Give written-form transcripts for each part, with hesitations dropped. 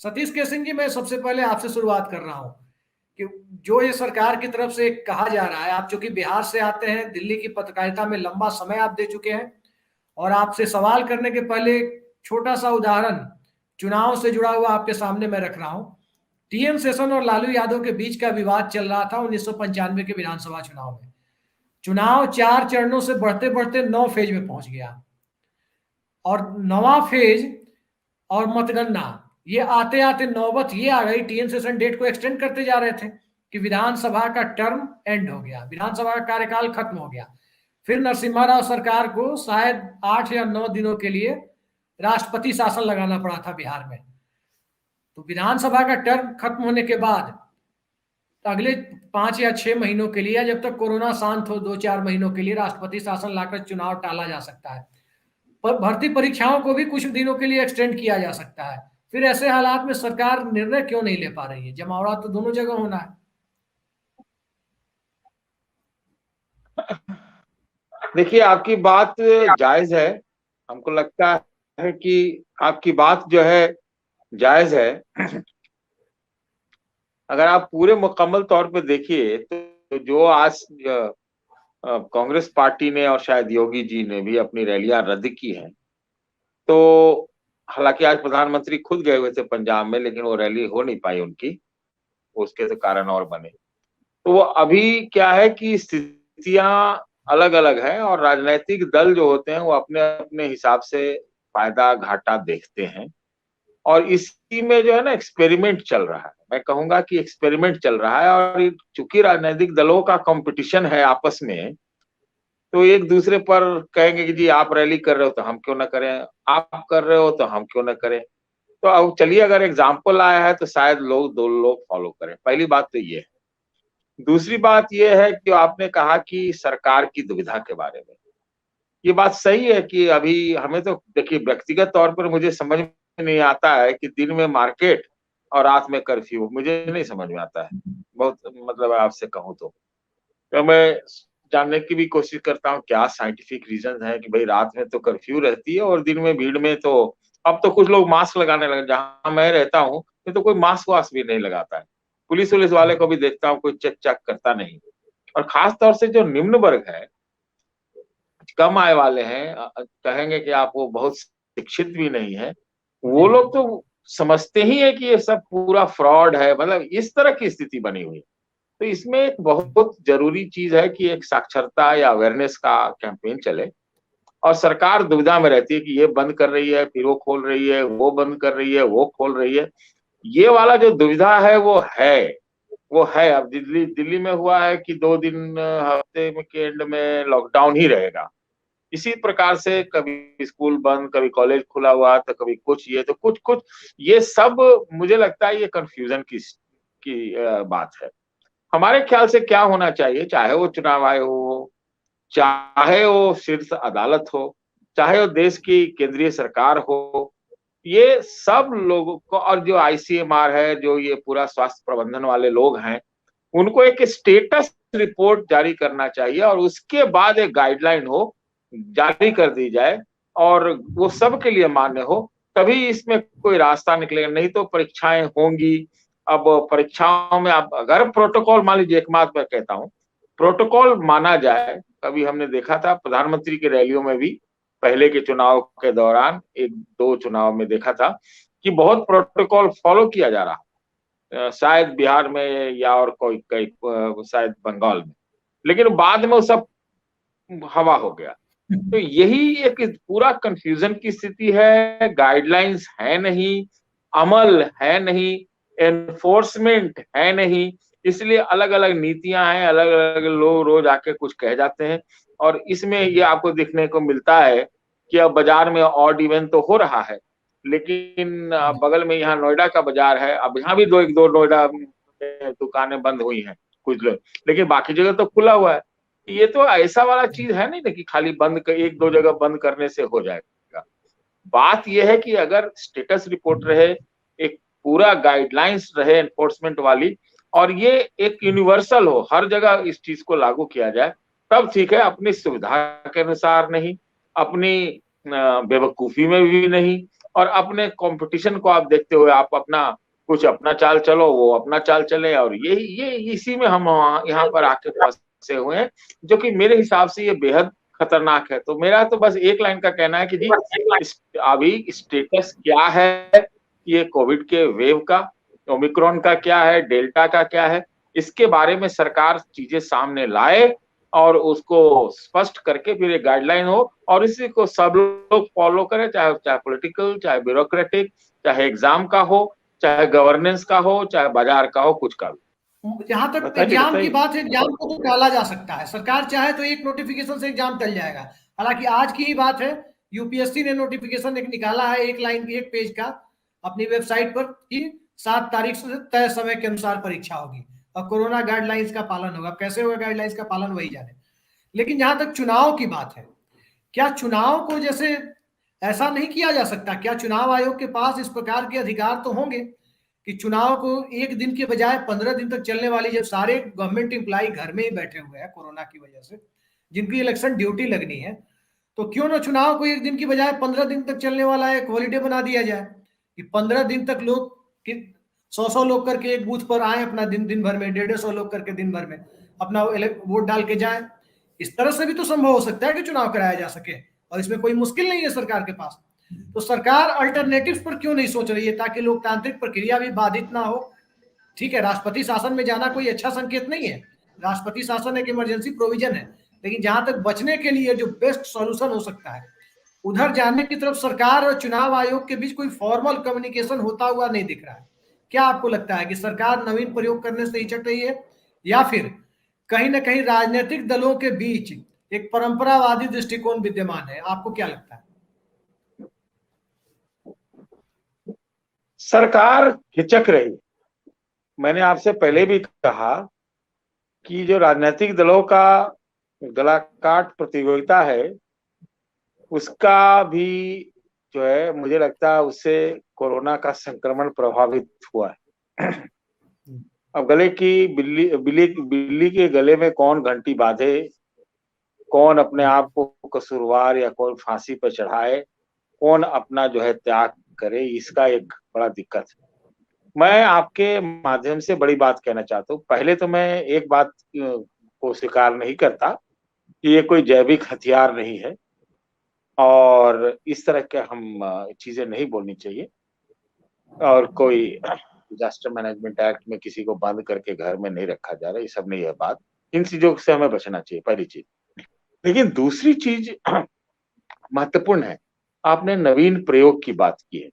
सतीश के सिंह जी, मैं सबसे पहले आपसे शुरुआत कर रहा हूं कि जो ये सरकार की तरफ से कहा जा रहा है, आप चूंकि बिहार से आते हैं, दिल्ली की पत्रकारिता में लंबा समय आप दे चुके हैं, और आपसे सवाल करने के पहले एक छोटा सा उदाहरण चुनाव से जुड़ा हुआ आपके सामने मैं रख रहा हूं। टीएम सेशन और लालू यादव के बीच का विवाद चल रहा था 1995 के विधानसभा चुनाव में। चुनाव 4 चरणों से बढ़ते बढ़ते 9 फेज में पहुंच गया, और 9वां फेज और मतगणना, ये आते आते नौबत ये आ गई, टीएन सेशन डेट को एक्सटेंड करते जा रहे थे कि विधानसभा का टर्म एंड हो गया, विधानसभा का कार्यकाल खत्म हो गया। फिर नरसिम्हा राव सरकार को शायद 8 या 9 दिनों के लिए राष्ट्रपति शासन लगाना पड़ा था बिहार में। तो विधानसभा का टर्म खत्म होने के बाद अगले 5 या 6 महीनों के लिए, या जब तक कोरोना शांत हो 2-4 महीनों के लिए, राष्ट्रपति शासन लाकर चुनाव टाला जा सकता है। पर भर्ती परीक्षाओं को भी कुछ दिनों के लिए एक्सटेंड किया जा सकता है। फिर ऐसे हालात में सरकार निर्णय क्यों नहीं ले पा रही है? जमावड़ा तो दोनों जगह होना है। देखिए, आपकी बात जायज है। हमको लगता है कि आपकी बात जो है जायज है। अगर आप पूरे मुकम्मल तौर पे देखिए तो जो आज कांग्रेस पार्टी ने और शायद योगी जी ने भी अपनी रैलियां रद्द की हैं, तो हालांकि आज प्रधानमंत्री खुद गए हुए थे पंजाब में, लेकिन वो रैली हो नहीं पाई उनकी, उसके तो कारण और बने। तो वो अभी क्या है कि स्थितियां अलग अलग है, और राजनीतिक दल जो होते हैं वो अपने अपने हिसाब से फायदा घाटा देखते हैं, और इसी में जो है ना एक्सपेरिमेंट चल रहा है। मैं कहूंगा कि एक्सपेरिमेंट चल रहा है, और चूंकि राजनीतिक दलों का कंपटीशन है आपस में, तो एक दूसरे पर कहेंगे कि जी आप रैली कर रहे हो तो हम क्यों ना करें, आप कर रहे हो तो हम क्यों ना करें। तो अब चलिए, अगर एग्जाम्पल आया है तो शायद लोग दो लोग फॉलो करें। पहली बात तो ये है। दूसरी बात यह है कि आपने कहा कि सरकार की दुविधा के बारे में, ये बात सही है कि अभी हमें तो देखिए, व्यक्तिगत तौर पर मुझे समझ में नहीं आता है कि दिन में मार्केट और रात में कर्फ्यू, मुझे नहीं समझ में आता है। बहुत मतलब आपसे कहूँ तो मैं जानने की भी कोशिश करता हूँ क्या साइंटिफिक रीजन है कि भाई रात में तो कर्फ्यू रहती है और दिन में भीड़ में तो, अब तो कुछ लोग मास्क लगाने लगे। जहां मैं रहता हूँ तो कोई मास्क वास्क भी नहीं लगाता है। पुलिस वुलिस वाले को भी देखता हूँ, कोई चेक चेक करता नहीं। और खास तौर से जो निम्न वर्ग है, कम आय वाले हैं, कहेंगे कि आप वो बहुत शिक्षित भी नहीं है, वो लोग तो समझते ही है कि ये सब पूरा फ्रॉड है। मतलब इस तरह की स्थिति बनी हुई है। तो इसमें एक बहुत जरूरी चीज है कि एक साक्षरता या अवेयरनेस का कैंपेन चले, और सरकार दुविधा में रहती है कि ये बंद कर रही है फिर वो खोल रही है, वो बंद कर रही है वो खोल रही है। ये वाला जो दुविधा है वो है। अब दिल्ली दिल्ली में हुआ है कि 2 दिन हफ्ते में के एंड में लॉकडाउन ही रहेगा। इसी प्रकार से कभी स्कूल बंद, कभी कॉलेज खुला हुआ, तो कभी कुछ, ये तो कुछ कुछ, ये सब मुझे लगता है ये कंफ्यूजन की बात है। हमारे ख्याल से क्या होना चाहिए, चाहे वो चुनाव आयोग हो, चाहे वो शीर्ष अदालत हो, चाहे वो देश की केंद्रीय सरकार हो, ये सब लोगों को, और जो आईसीएमआर है, जो ये पूरा स्वास्थ्य प्रबंधन वाले लोग हैं, उनको एक स्टेटस रिपोर्ट जारी करना चाहिए, और उसके बाद एक गाइडलाइन हो, जारी कर दी जाए, और वो सबके लिए मान्य हो, तभी इसमें कोई रास्ता निकलेगा। नहीं तो परीक्षाएं होंगी। अब परीक्षाओं में आप अगर प्रोटोकॉल मान लीजिए, एक बात मैं कहता हूँ, प्रोटोकॉल माना जाए। कभी हमने देखा था प्रधानमंत्री की रैलियों में भी, पहले के चुनाव के दौरान 1-2 चुनाव में देखा था कि बहुत प्रोटोकॉल फॉलो किया जा रहा, शायद बिहार में या और कोई कई शायद बंगाल में, लेकिन बाद में वो सब हवा हो गया। तो यही एक पूरा कंफ्यूजन की स्थिति है। गाइडलाइंस है नहीं, अमल है नहीं, एनफोर्समेंट है नहीं, इसलिए अलग अलग नीतियां हैं, अलग अलग लोग रोज आके कुछ कह जाते हैं। और इसमें ये आपको देखने को मिलता है कि अब बाजार में ऑड इवन तो हो रहा है, लेकिन बगल में यहाँ नोएडा का बाजार है, अब यहाँ भी एक दो नोएडा में दुकानें बंद हुई हैं कुछ लोग, लेकिन बाकी जगह तो खुला हुआ है। ये तो ऐसा वाला चीज है नहीं ना कि खाली बंद कर, 1-2 जगह बंद करने से हो जाएगा। बात यह है कि अगर स्टेटस रिपोर्ट रहे, एक पूरा गाइडलाइंस रहे एनफोर्समेंट वाली, और ये एक यूनिवर्सल हो, हर जगह इस चीज को लागू किया जाए, तब ठीक है। अपनी सुविधा के अनुसार नहीं, अपनी बेवकूफी में भी नहीं, और अपने कंपटीशन को आप देखते हुए आप अपना कुछ अपना चाल चलो, वो अपना चाल चले, और ये इसी में हम यहाँ पर आके फंसे हुए हैं, जो कि मेरे हिसाब से ये बेहद खतरनाक है। तो मेरा तो बस एक लाइन का कहना है कि जी अभी स्टेटस क्या है, ये कोविड के वेव का, ओमिक्रॉन का क्या है, डेल्टा का क्या है, इसके बारे में सरकार चीजें सामने लाए और उसको स्पष्ट करके फिर एक गाइडलाइन हो और इसी को सब लोग फॉलो करें, चाहे चाहे पॉलिटिकल, चाहे ब्यूरोक्रेटिक, चाहे एग्जाम का हो, चाहे गवर्नेंस का हो, चाहे बाजार का हो, कुछ का भी। जहां तक बताइए एग्जाम की बताइए। बात है, एग्जाम को तो टाला जा सकता है, सरकार चाहे तो एक नोटिफिकेशन से एग्जाम टल जाएगा। हालांकि आज की ही बात है, यूपीएससी ने नोटिफिकेशन एक निकाला है, एक लाइन एक पेज का अपनी वेबसाइट पर कि 7 तारीख से तय समय के अनुसार परीक्षा होगी और कोरोना गाइडलाइंस का पालन होगा। कैसे होगा गाइडलाइंस का पालन, वही जाने। लेकिन जहां तक चुनाव की बात है, क्या चुनाव को जैसे ऐसा नहीं किया जा सकता? क्या चुनाव आयोग के पास इस प्रकार के अधिकार तो होंगे कि चुनाव को एक दिन के बजाय 15 दिन तक चलने वाली, जब सारे गवर्नमेंट एम्प्लॉय घर में ही बैठे हुए हैं कोरोना की वजह से, जिनकी इलेक्शन ड्यूटी लगनी है, तो क्यों ना चुनाव को एक दिन की बजाय 15 दिन तक चलने वाला एक हॉलीडे बना दिया जाए कि 15 दिन तक लोग 100 लोग करके एक बूथ पर आए, अपना दिन भर में 150 लोग करके दिन भर में अपना वोट डाल के जाए। इस तरह से भी तो संभव हो सकता है कि चुनाव कराया जा सके, और इसमें कोई मुश्किल नहीं है सरकार के पास। तो सरकार अल्टरनेटिव्स पर क्यों नहीं सोच रही है ताकि लोकतांत्रिक प्रक्रिया भी बाधित ना हो? ठीक है, राष्ट्रपति शासन में जाना कोई अच्छा संकेत नहीं है, राष्ट्रपति शासन एक इमरजेंसी प्रोविजन है, लेकिन जहां तक बचने के लिए जो बेस्ट सॉल्यूशन हो सकता है, उधर जाने की तरफ सरकार और चुनाव आयोग के बीच कोई फॉर्मल कम्युनिकेशन होता हुआ नहीं दिख रहा है। क्या आपको लगता है कि सरकार नवीन प्रयोग करने से हिचक रही है, या फिर कहीं ना कहीं राजनीतिक दलों के बीच एक परंपरावादी दृष्टिकोण विद्यमान है? आपको क्या लगता है? सरकार हिचक रही। मैंने आपसे पहले भी कहा कि जो राजनीतिक दलों का गलाकाट प्रतियोगिता है, उसका भी जो है मुझे लगता है उससे कोरोना का संक्रमण प्रभावित हुआ है। अब गले की बिल्ली बिल्ली बिल्ली के गले में कौन घंटी बांधे, कौन अपने आप को कसूरवार या कौन फांसी पर चढ़ाए, कौन अपना जो है त्याग करे, इसका एक बड़ा दिक्कत है। मैं आपके माध्यम से बड़ी बात कहना चाहता हूँ। पहले तो मैं एक बात को स्वीकार नहीं करता कि ये कोई जैविक हथियार नहीं है और इस तरह के हम चीजें नहीं बोलनी चाहिए, और कोई डिजास्टर मैनेजमेंट एक्ट में किसी को बंद करके घर में नहीं रखा जा रहा, ये सब नहीं है बात। इन चीजों से हमें बचना चाहिए, पहली चीज। लेकिन दूसरी चीज महत्वपूर्ण है, आपने नवीन प्रयोग की बात की है।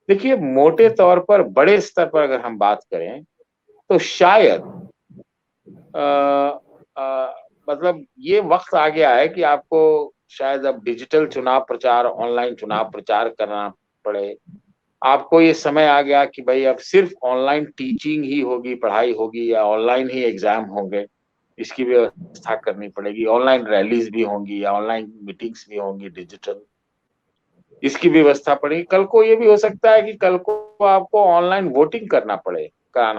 देखिए, मोटे तौर पर बड़े स्तर पर अगर हम बात करें तो शायद मतलब ये वक्त आ गया है कि आपको शायद अब डिजिटल चुनाव प्रचार, ऑनलाइन चुनाव प्रचार करना पड़े। आपको ये समय आ गया कि भाई अब सिर्फ ऑनलाइन टीचिंग ही होगी, पढ़ाई होगी, या ऑनलाइन ही एग्जाम होंगे, इसकी व्यवस्था करनी पड़ेगी। ऑनलाइन रैलीज भी होंगी या ऑनलाइन मीटिंग्स भी होंगी डिजिटल, इसकी व्यवस्था पड़ेगी। कल को ये भी हो सकता है कि कल को आपको ऑनलाइन वोटिंग कराना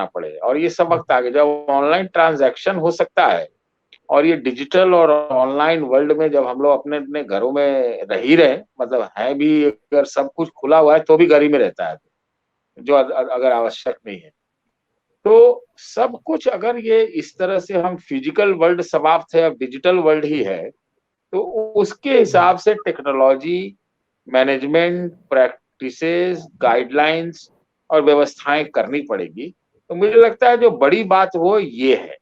पड़े, और ये सब वक्त आ गया जब ऑनलाइन ट्रांजैक्शन हो सकता है। और ये डिजिटल और ऑनलाइन वर्ल्ड में जब हम लोग अपने अपने घरों में रह ही रहे, मतलब है भी, अगर सब कुछ खुला हुआ है तो भी घर ही में रहता है, जो अगर आवश्यक नहीं है तो सब कुछ, अगर ये इस तरह से हम फिजिकल वर्ल्ड समाप्त है, अब डिजिटल वर्ल्ड ही है, तो उसके हिसाब से टेक्नोलॉजी, मैनेजमेंट प्रैक्टिसेस, गाइडलाइंस और व्यवस्थाएं करनी पड़ेगी। तो मुझे लगता है जो बड़ी बात वो ये है,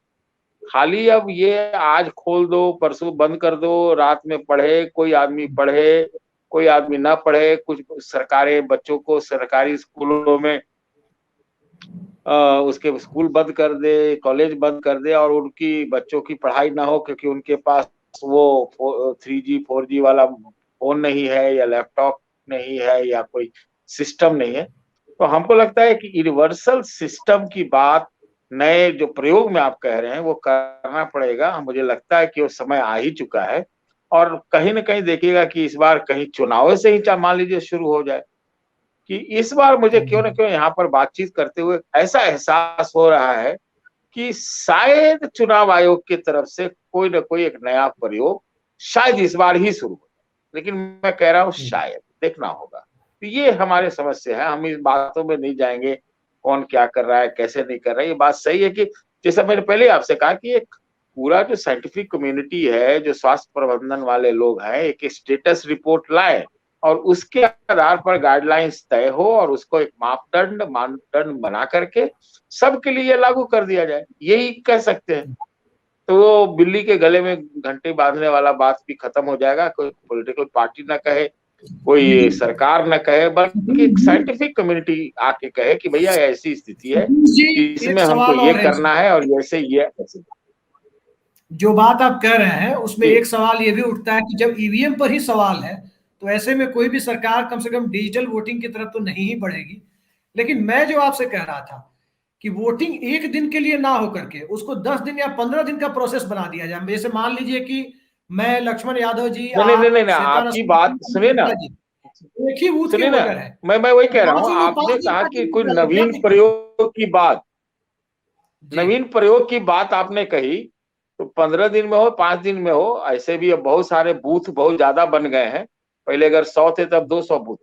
खाली अब ये आज खोल दो परसों बंद कर दो, रात में पढ़े कोई आदमी पढ़े, कोई आदमी ना पढ़े, कुछ सरकारें बच्चों को सरकारी स्कूलों में उसके स्कूल बंद कर दे, कॉलेज बंद कर दे, और उनकी बच्चों की पढ़ाई ना हो क्योंकि उनके पास वो 3G 4G वाला फोन नहीं है, या लैपटॉप नहीं है, या कोई सिस्टम नहीं है। तो हमको लगता है कि यूनिवर्सल सिस्टम की बात, नए जो प्रयोग में आप कह रहे हैं वो करना पड़ेगा। मुझे लगता है कि वो समय आ ही चुका है, और कहीं ना कहीं देखिएगा कि इस बार कहीं चुनाव से ही मान लीजिए शुरू हो जाए, कि इस बार मुझे क्यों ना क्यों यहाँ पर बातचीत करते हुए ऐसा एहसास हो रहा है कि शायद चुनाव आयोग की तरफ से कोई ना कोई एक नया प्रयोग शायद इस बार ही शुरू हो, लेकिन मैं कह रहा हूँ शायद, देखना होगा। तो ये हमारे समस्या है, हम इस बातों में नहीं जाएंगे कौन क्या कर रहा है कैसे नहीं कर रहा है। ये बात सही है कि जैसा मैंने पहले आपसे कहा कि एक पूरा जो साइंटिफिक कम्युनिटी है, जो स्वास्थ्य प्रबंधन वाले लोग हैं, एक स्टेटस रिपोर्ट लाए और उसके आधार पर गाइडलाइंस तय हो और उसको एक मानदंड बना करके सबके लिए लागू कर दिया जाए, यही कह सकते हैं। तो वो बिल्ली के गले में घंटी बांधने वाला बात भी खत्म हो जाएगा। कोई पॉलिटिकल पार्टी ना कहे, कोई सरकार न कहे, बल्कि एक साइंटिफिक कम्युनिटी आके कहे कि भैया ऐसी स्थिति है, जी, एक इसमें हमको सवाल ये और है करना है और जैसे ये ऐसे। जो बात आप कह रहे हैं उसमें जी एक सवाल ये भी उठता है कि जब ईवीएम पर ही सवाल है तो ऐसे में कोई भी सरकार कम से कम डिजिटल वोटिंग की तरफ तो नहीं ही बढ़ेगी। लेकिन मैं जो आपसे कह रहा था कि वोटिंग एक दिन के लिए ना होकर के उसको 10 दिन या 15 दिन का प्रोसेस बना दिया जाए। जैसे मान लीजिए कि मैं, लक्ष्मण यादव जी, नहीं नहीं नहीं आप, नहीं ना, श्वेता आपकी बात सुनिए ना, जी, एक ही बूथ के सुनिए ना, वोटर है। मैं वही कह रहा हूँ, पांचों लोग आपने 5 दिन कहा का कि कोई क्या नवीन दिक्कत है? प्रयोग की बात, जी नवीन प्रयोग की बात आपने कही, तो 15 दिन में हो 5 दिन में हो, ऐसे भी अब बहुत सारे बूथ बहुत ज्यादा बन गए हैं। पहले अगर 100 थे तब 200 बूथ,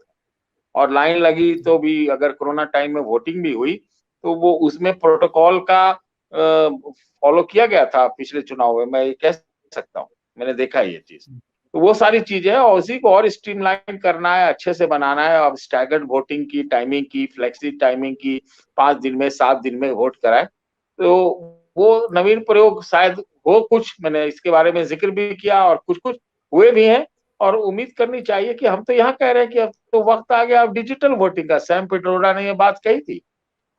और लाइन लगी तो भी, अगर कोरोना टाइम में वोटिंग भी हुई तो वो उसमें प्रोटोकॉल का फॉलो किया गया था पिछले चुनाव में, मैं ये कह सकता हूँ, मैंने देखा है ये चीज। तो वो सारी चीजें हैं और उसी को और स्ट्रीमलाइन करना है, अच्छे से बनाना है। अब स्टैगर्ड वोटिंग की टाइमिंग की, फ्लेक्सी टाइमिंग की, 5 दिन में 7 दिन में वोट कराए, तो वो नवीन प्रयोग शायद हो। कुछ मैंने इसके बारे में जिक्र भी किया और कुछ कुछ हुए भी हैं, और उम्मीद करनी चाहिए कि हम तो यहाँ कह रहे हैं कि अब तो वक्त आ गया अब डिजिटल वोटिंग का। सैम पिट्रोडा ने ये बात कही थी,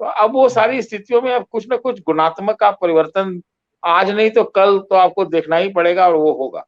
तो अब वो सारी स्थितियों में अब कुछ ना कुछ गुणात्मक का परिवर्तन आज नहीं तो कल तो आपको देखना ही पड़ेगा और वो होगा।